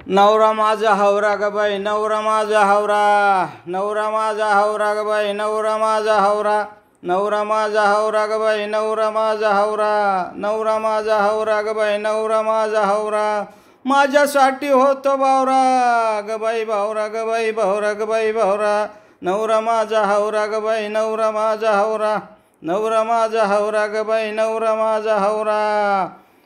नवरा माझा हावरा ग बाई, नवरा माझा हावरा, नवरा माझा हावरा ग बाई, नवरा माझा हावरा, नवरा माझा हावरा ग बाई, नवरा माझा हावरा, नवरा माझा हावरा ग बाई, नवरा माझा हावरा, माझ्यासाठी होतो बावरा ग बाई, बावरा ग बाई, बावरा ग बाई, बावरा, नवरा माझा हावरा ग बाई, नवरा माझा हावरा, नवरा माझा हावरा ग बाई, नवरा माझा हावरा,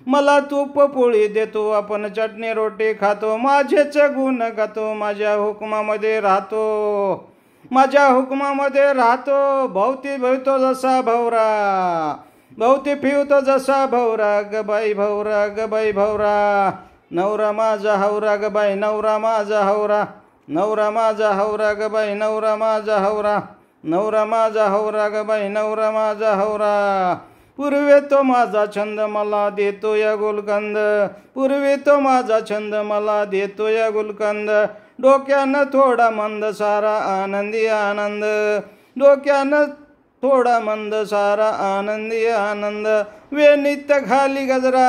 मला तूप पोळी देतो, आपण चटणी रोटी खातो, माझेच गुण गातो, माझ्या हुकमामध्ये राहतो, माझ्या हुकमामध्ये राहतो, भोवती फिरतो जसा भवरा, भोवती फिरतो जसा भवरा ग बाई, भवरा ग बाई, भवरा, नवरा माझा हावरा ग बाई, नवरा माझा हावरा, नवरा माझा हावरा ग बाई, नवरा माझा हावरा, नवरा माझा हावरा ग बाई, नवरा माझा हावरा, पूर्वी तो माझा छंद मला देतो या गुलकंद, पूर्वी तो माझा छंद मला देतो या गुलकंद, डोक्यानं थोडा मंद सारा आनंदी आनंद, डोक्यानं थोडा मंद सारा आनंदी आनंद, वेणीत घाली गजरा,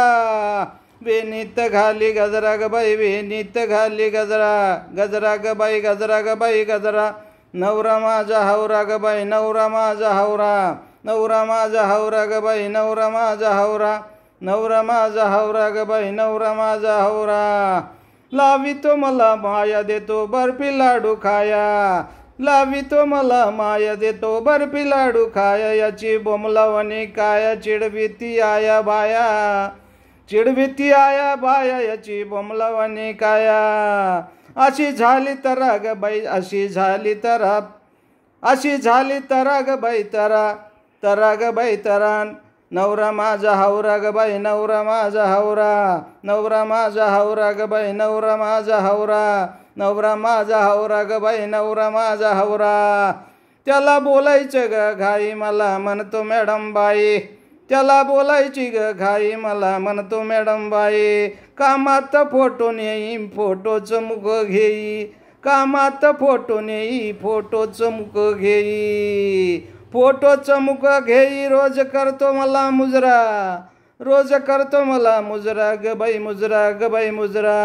वेणीत घाली गजरा ग बाई, वेणीत घाली गजरा, गजरा ग बाई, गजरा ग बाई, गजरा, नवरा माझा हावरा ग बाई, नवरा माझा हावरा, नवरा माझा हावरा ग बाई, नवरा माझा हावरा, नवरा माझा हावरा ग बाई, नवरा माझा हावरा, लावितो मला माया देतो बर्फी लाडू खाया, लावितो मला माया देतो बर्फी लाडू खाया, याची बोमलावणी काया, चिडविती आया बाया, चिडविती आया बाया, याची बोमलावणी काया, अशी झाली तरा ग बाई, अशी झाली तरा, अशी झाली तरा ग बाई, तरा, तरा ग बाई तरा, नवरा माझा हावरा ग बाई, नवरा माझा हावरा, नवरा माझा हावरा ग बाई, नवरा माझा हावरा, नवरा माझा हावरा ग बाई, नवरा माझा हावरा, त्याला बोलायचं ग घाई मला म्हणतो मॅडम बाई, त्याला बोलायची ग घाई मला म्हणतो मॅडम बाई, कामात फोटो नेई फोटोच मुख घेई, कामात फोटो नेई फोटोच मुख घेई, फोटोच मुख घेई, रोज करतो मला मुजरा, रोज करतो मला मुजरा ग बाई, मुजरा ग बाई, मुजरा,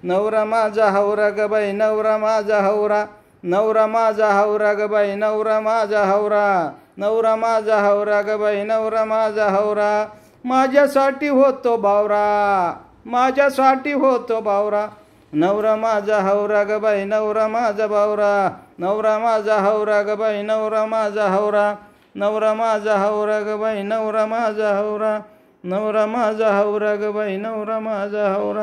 नवरा माझा हावरा ग बाई, नवरा माझा हावरा, नवरा माझा हावरा ग बाई, नवरा माझा हावरा, नवरा माझा हावरा ग बाई, नवरा माझा हावरा, माझ्यासाठी होतो बावरा, माझ्यासाठी होतो बावरा, नवरा माझा हावरा ग बाई, नवरा माझा बावरा, नवरा माझा हावरा ग बाई, नवरा माझा हावरा, नवरा माझा हावरा ग बाई, नवरा माझा हावरा, नवरा माझा हावरा ग बाई, नवरा माझा हावरा.